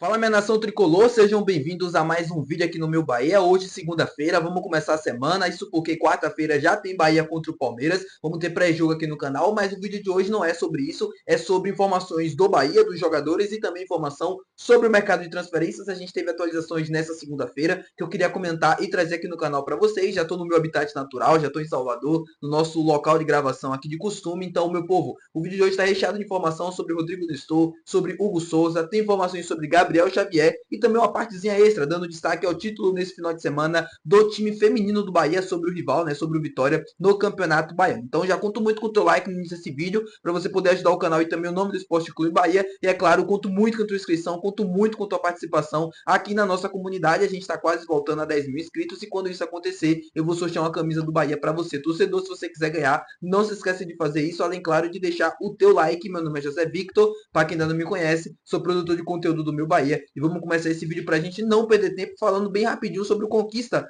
Fala minha nação tricolor, sejam bem-vindos a mais um vídeo aqui no meu Bahia. Hoje, segunda-feira, vamos começar a semana. Isso porque quarta-feira já tem Bahia contra o Palmeiras. Vamos ter pré-jogo aqui no canal, mas o vídeo de hoje não é sobre isso. É sobre informações do Bahia, dos jogadores e também informação sobre o mercado de transferências. A gente teve atualizações nessa segunda-feira que eu queria comentar e trazer aqui no canal para vocês. Já estou no meu habitat natural, já estou em Salvador, no nosso local de gravação aqui de costume. Então, meu povo, o vídeo de hoje está recheado de informação sobre Rodrigo Nestor, sobre Hugo Souza, tem informações sobre Gabriel Xavier e também uma partezinha extra, dando destaque ao título nesse final de semana do time feminino do Bahia sobre o rival, né, sobre o Vitória no Campeonato Baiano. Então já conto muito com o teu like no início desse vídeo, para você poder ajudar o canal e também o nome do Esporte Clube Bahia. E é claro, conto muito com a tua inscrição, conto muito com a tua participação aqui na nossa comunidade. A gente está quase voltando a 10 mil inscritos e quando isso acontecer, eu vou sortear uma camisa do Bahia para você, torcedor. Se você quiser ganhar, não se esqueça de fazer isso, além, claro, de deixar o teu like. Meu nome é José Victor, para quem ainda não me conhece, sou produtor de conteúdo do Meu Bahia e vamos começar esse vídeo para a gente não perder tempo falando bem rapidinho sobre a conquista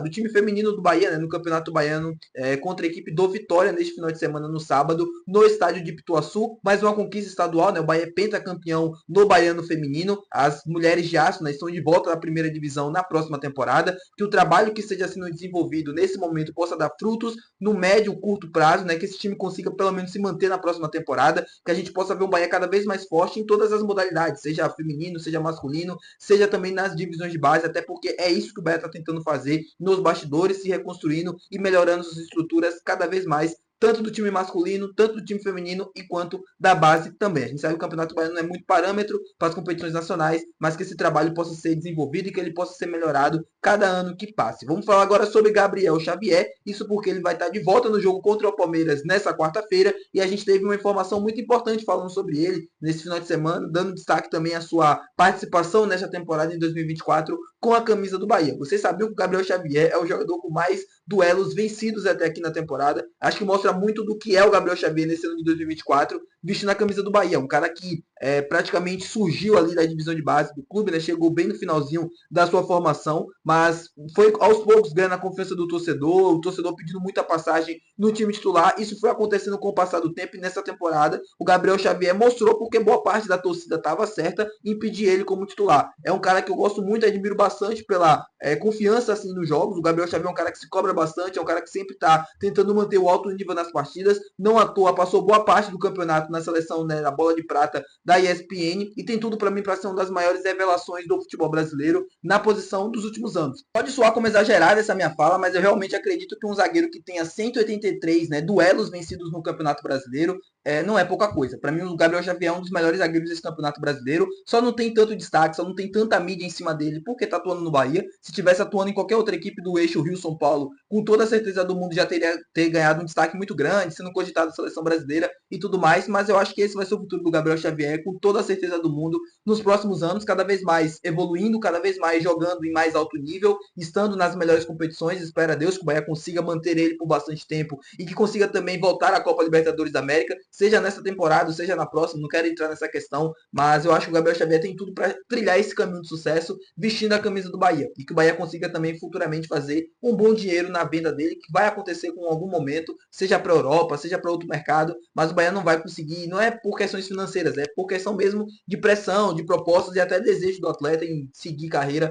do time feminino do Bahia, né, no Campeonato Baiano, contra a equipe do Vitória neste final de semana, no sábado, no estádio de Pituaçu. Mais uma conquista estadual, né, o Bahia é pentacampeão no Baiano feminino. As mulheres de aço, né, estão de volta na primeira divisão na próxima temporada. Que o trabalho que esteja sendo desenvolvido nesse momento possa dar frutos no médio e curto prazo, né, que esse time consiga pelo menos se manter na próxima temporada, que a gente possa ver um Bahia cada vez mais forte em todas as modalidades, seja feminino, seja masculino, seja também nas divisões de base, até porque é isso que o Bahia está tentando fazer nos bastidores, se reconstruindo e melhorando suas estruturas cada vez mais, tanto do time masculino, tanto do time feminino e quanto da base também. A gente sabe que o Campeonato Baiano não é muito parâmetro para as competições nacionais, mas que esse trabalho possa ser desenvolvido e que ele possa ser melhorado cada ano que passe. Vamos falar agora sobre Gabriel Xavier, isso porque ele vai estar de volta no jogo contra o Palmeiras nessa quarta-feira e a gente teve uma informação muito importante falando sobre ele nesse final de semana, dando destaque também à sua participação nessa temporada em 2024 com a camisa do Bahia. Vocês sabiam que o Gabriel Xavier é o jogador com mais duelos vencidos até aqui na temporada? Acho que mostra muito do que é o Gabriel Xavier nesse ano de 2024, vestindo a camisa do Bahia. Um cara que praticamente surgiu ali da divisão de base do clube, né? Chegou bem no finalzinho da sua formação, mas foi aos poucos ganhando a confiança do torcedor, o torcedor pedindo muita passagem no time titular. Isso foi acontecendo com o passar do tempo e nessa temporada o Gabriel Xavier mostrou porque boa parte da torcida estava certa em pedir ele como titular. É um cara que eu gosto muito, admiro bastante pela confiança assim nos jogos. O Gabriel Xavier é um cara que se cobra bastante, é um cara que sempre está tentando manter o alto nível nas partidas. Não à toa passou boa parte do campeonato na seleção, né, na bola de prata da ESPN e tem tudo para mim para ser uma das maiores revelações do futebol brasileiro na posição dos últimos anos. Pode soar como exagerada essa minha fala, mas eu realmente acredito que um zagueiro que tenha 183, né, duelos vencidos no Campeonato Brasileiro não é pouca coisa. Para mim, o Gabriel Xavier é um dos melhores zagueiros desse Campeonato Brasileiro. Só não tem tanto destaque, só não tem tanta mídia em cima dele porque está atuando no Bahia. Se tivesse atuando em qualquer outra equipe do eixo Rio-São Paulo, com toda a certeza do mundo já teria ganhado um destaque muito grande, sendo cogitado na seleção brasileira e tudo mais. Mas eu acho que esse vai ser o futuro do Gabriel Xavier, com toda a certeza do mundo, nos próximos anos, cada vez mais evoluindo, cada vez mais jogando em mais alto nível, estando nas melhores competições. Espera a Deus que o Bahia consiga manter ele por bastante tempo e que consiga também voltar à Copa Libertadores da América, seja nessa temporada, seja na próxima. Não quero entrar nessa questão, mas eu acho que o Gabriel Xavier tem tudo para trilhar esse caminho de sucesso vestindo a camisa do Bahia e que o Bahia consiga também futuramente fazer um bom dinheiro na venda dele, que vai acontecer com algum momento, seja para a Europa, seja para outro mercado, mas o Bahia não vai conseguir, não é por questões financeiras, é por questão mesmo de pressão, de propostas e até desejo do atleta em seguir carreira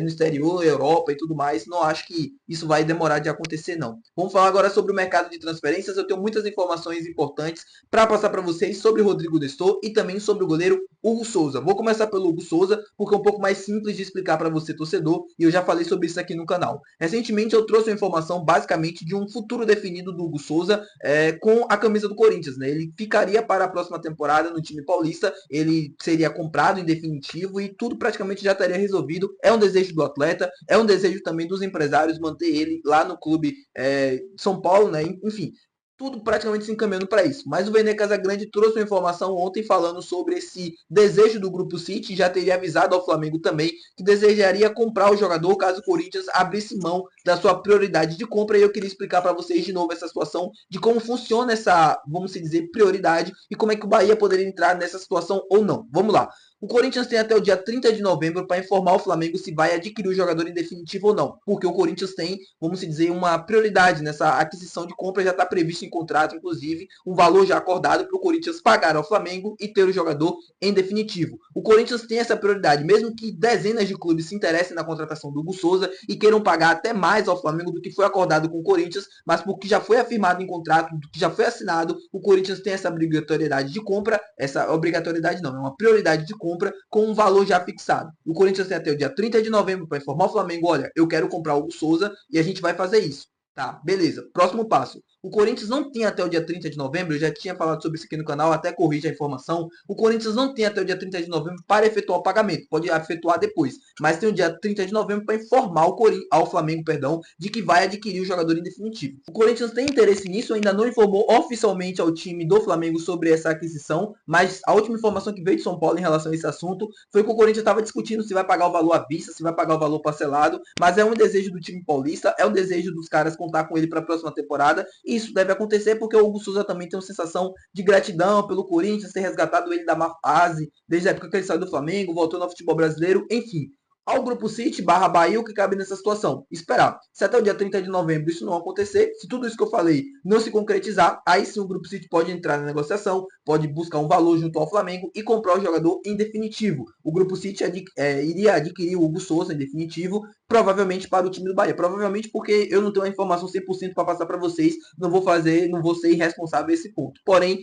no exterior, Europa e tudo mais. Não acho que isso vai demorar de acontecer, não. Vamos falar agora sobre o mercado de transferências. Eu tenho muitas informações importantes para passar para vocês sobre o Rodrigo Nestor e também sobre o goleiro Hugo Souza. Vou começar pelo Hugo Souza, porque é um pouco mais simples de explicar para você, torcedor, e eu já falei sobre isso aqui no canal. Recentemente eu trouxe uma informação basicamente de um futuro definido do Hugo Souza com a camisa do Corinthians, né? Ele ficaria para a próxima temporada no time paulista, ele seria comprado em definitivo e tudo praticamente já estaria resolvido. É um desejo do atleta, é um desejo também dos empresários manter ele lá no clube São Paulo, né? Enfim, tudo praticamente se encaminhando para isso. Mas o Vene Casagrande trouxe uma informação ontem falando sobre esse desejo do Grupo City, já teria avisado ao Flamengo também que desejaria comprar o jogador caso o Corinthians abrisse mão da sua prioridade de compra. E eu queria explicar para vocês de novo essa situação de como funciona essa, vamos dizer, prioridade e como é que o Bahia poderia entrar nessa situação ou não. Vamos lá. O Corinthians tem até o dia 30 de novembro para informar o Flamengo se vai adquirir o jogador em definitivo ou não, porque o Corinthians tem, vamos dizer, uma prioridade nessa aquisição de compra, já está previsto em contrato, inclusive, um valor já acordado para o Corinthians pagar ao Flamengo e ter o jogador em definitivo. O Corinthians tem essa prioridade, mesmo que dezenas de clubes se interessem na contratação do Hugo Souza e queiram pagar até mais ao Flamengo do que foi acordado com o Corinthians, mas porque já foi afirmado em contrato, do que já foi assinado, o Corinthians tem essa obrigatoriedade de compra, essa obrigatoriedade não, é uma prioridade de compra com um valor já fixado. O Corinthians tem até o dia 30 de novembro para informar o Flamengo, olha, eu quero comprar o Hugo Souza e a gente vai fazer isso. Tá, beleza. Próximo passo. O Corinthians não tem até o dia 30 de novembro, eu já tinha falado sobre isso aqui no canal, até corrige a informação. O Corinthians não tem até o dia 30 de novembro para efetuar o pagamento, pode efetuar depois, mas tem o dia 30 de novembro para informar ao Flamengo, de que vai adquirir o jogador em definitivo. O Corinthians tem interesse nisso, ainda não informou oficialmente ao time do Flamengo sobre essa aquisição, mas a última informação que veio de São Paulo em relação a esse assunto foi que o Corinthians estava discutindo se vai pagar o valor à vista, se vai pagar o valor parcelado, mas é um desejo do time paulista, é um desejo dos caras contar com ele para a próxima temporada, e isso deve acontecer porque o Hugo Souza também tem uma sensação de gratidão pelo Corinthians ter resgatado ele da má fase, desde a época que ele saiu do Flamengo, voltou no futebol brasileiro, enfim. Ao Grupo City barra Bahia, o que cabe nessa situação? Esperar. Se até o dia 30 de novembro isso não acontecer, se tudo isso que eu falei não se concretizar, aí sim o Grupo City pode entrar na negociação, pode buscar um valor junto ao Flamengo e comprar o jogador em definitivo. O Grupo City iria adquirir o Hugo Souza em definitivo, provavelmente para o time do Bahia. Provavelmente porque eu não tenho a informação 100% para passar para vocês, não vou ser irresponsável a esse ponto. Porém,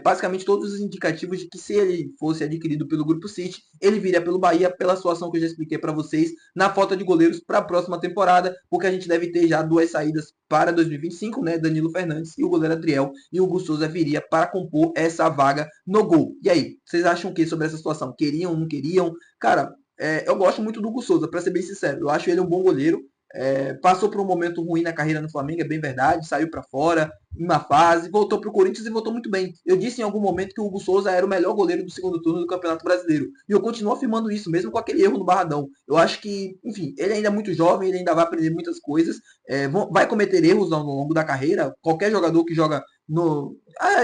basicamente todos os indicativos de que se ele fosse adquirido pelo Grupo City, ele viria pelo Bahia pela situação que eu já expliquei para vocês na falta de goleiros para a próxima temporada, porque a gente deve ter já duas saídas para 2025, né? Danilo Fernandes e o goleiro Adriel, e o Hugo Souza viria para compor essa vaga no gol. E aí, vocês acham o que sobre essa situação? Queriam, não queriam? Cara, eu gosto muito do Hugo Souza, para ser bem sincero. Eu acho ele um bom goleiro. Passou por um momento ruim na carreira no Flamengo, é bem verdade, saiu para fora em uma fase, voltou para o Corinthians e voltou muito bem. Eu disse em algum momento que o Hugo Souza era o melhor goleiro do segundo turno do Campeonato Brasileiro, e eu continuo afirmando isso, mesmo com aquele erro no Barradão. Eu acho que, enfim, ele ainda é muito jovem, ele ainda vai aprender muitas coisas, vai cometer erros ao longo da carreira. Qualquer jogador que joga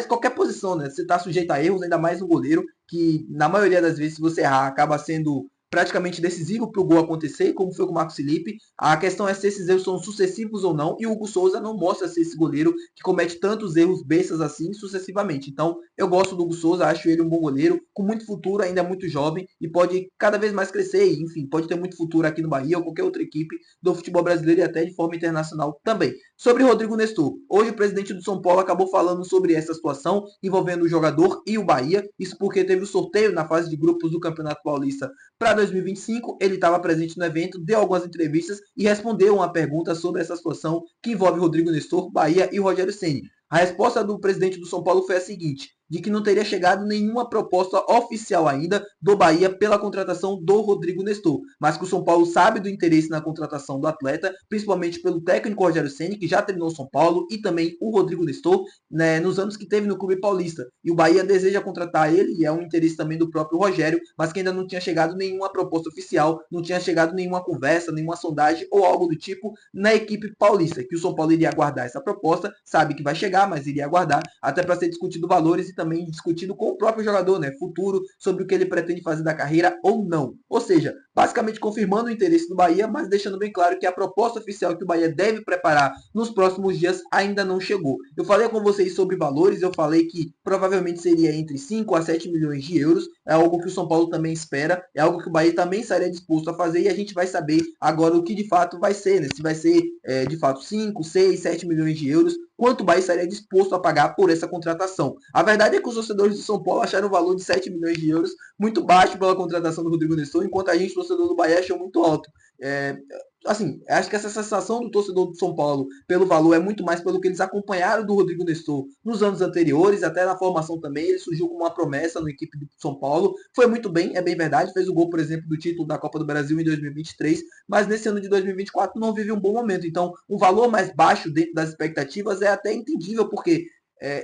qualquer posição, né? Você está sujeito a erros, ainda mais um goleiro, que na maioria das vezes, se você errar, acaba sendo praticamente decisivo para o gol acontecer, como foi com o Marcos Felipe. A questão é se esses erros são sucessivos ou não, e o Hugo Souza não mostra ser esse goleiro que comete tantos erros bestas assim sucessivamente. Então, eu gosto do Hugo Souza, acho ele um bom goleiro, com muito futuro, ainda é muito jovem, e pode cada vez mais crescer, e, enfim, pode ter muito futuro aqui no Bahia ou qualquer outra equipe do futebol brasileiro e até de forma internacional também. Sobre Rodrigo Nestor, hoje o presidente do São Paulo acabou falando sobre essa situação envolvendo o jogador e o Bahia, isso porque teve o sorteio na fase de grupos do Campeonato Paulista para 2025, ele estava presente no evento, deu algumas entrevistas e respondeu uma pergunta sobre essa situação que envolve Rodrigo Nestor, Bahia e Rogério Ceni. A resposta do presidente do São Paulo foi a seguinte: de que não teria chegado nenhuma proposta oficial ainda do Bahia pela contratação do Rodrigo Nestor, mas que o São Paulo sabe do interesse na contratação do atleta, principalmente pelo técnico Rogério Ceni, que já treinou o São Paulo, e também o Rodrigo Nestor, né, nos anos que teve no clube paulista. E o Bahia deseja contratar ele, e é um interesse também do próprio Rogério, mas que ainda não tinha chegado nenhuma proposta oficial, não tinha chegado nenhuma conversa, nenhuma sondagem ou algo do tipo na equipe paulista, que o São Paulo iria aguardar essa proposta, sabe que vai chegar, mas iria aguardar, até para ser discutido valores e também discutido com o próprio jogador, né, futuro, sobre o que ele pretende fazer da carreira ou não. Ou seja, basicamente confirmando o interesse do Bahia, mas deixando bem claro que a proposta oficial que o Bahia deve preparar nos próximos dias ainda não chegou. Eu falei com vocês sobre valores, eu falei que provavelmente seria entre 5 a 7 milhões de euros, é algo que o São Paulo também espera, é algo que o Bahia também estaria disposto a fazer, e a gente vai saber agora o que de fato vai ser, né? Se vai ser de fato 5, 6, 7 milhões de euros, quanto o Bahia estaria disposto a pagar por essa contratação. A verdade é que os torcedores do São Paulo acharam o valor de 7 milhões de euros muito baixo pela contratação do Rodrigo Nestor, enquanto a gente, torcedor do Bahia, achou muito alto. Assim, acho que essa sensação do torcedor do São Paulo pelo valor é muito mais pelo que eles acompanharam do Rodrigo Nestor nos anos anteriores, até na formação também, ele surgiu como uma promessa na equipe do São Paulo, foi muito bem, é bem verdade, fez o gol, por exemplo, do título da Copa do Brasil em 2023, mas nesse ano de 2024 não vive um bom momento, então um valor mais baixo dentro das expectativas é até entendível, porque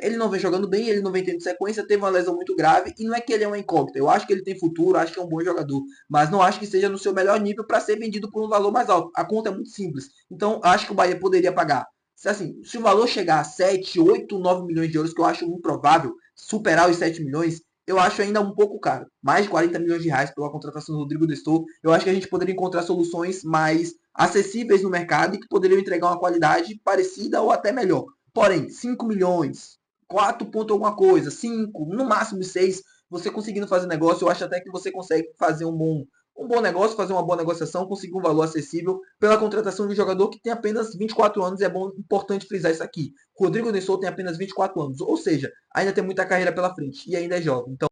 ele não vem jogando bem, ele não vem tendo sequência, teve uma lesão muito grave, e não é que ele é uma incógnita. Eu acho que ele tem futuro, acho que é um bom jogador, mas não acho que seja no seu melhor nível para ser vendido por um valor mais alto. A conta é muito simples. Então, acho que o Bahia poderia pagar. Assim, se o valor chegar a 7, 8, 9 milhões de euros, que eu acho improvável, superar os 7 milhões, eu acho ainda um pouco caro. Mais de 40 milhões de reais pela contratação do Rodrigo Nestor. Eu acho que a gente poderia encontrar soluções mais acessíveis no mercado e que poderiam entregar uma qualidade parecida ou até melhor. Porém, 5 milhões, 4 ponto alguma coisa, 5, no máximo 6, você conseguindo fazer negócio, eu acho até que você consegue fazer um bom negócio, fazer uma boa negociação, conseguir um valor acessível pela contratação de um jogador que tem apenas 24 anos, e é bom, importante frisar isso aqui. Rodrigo Nestor tem apenas 24 anos, ou seja, ainda tem muita carreira pela frente e ainda é jovem. Então,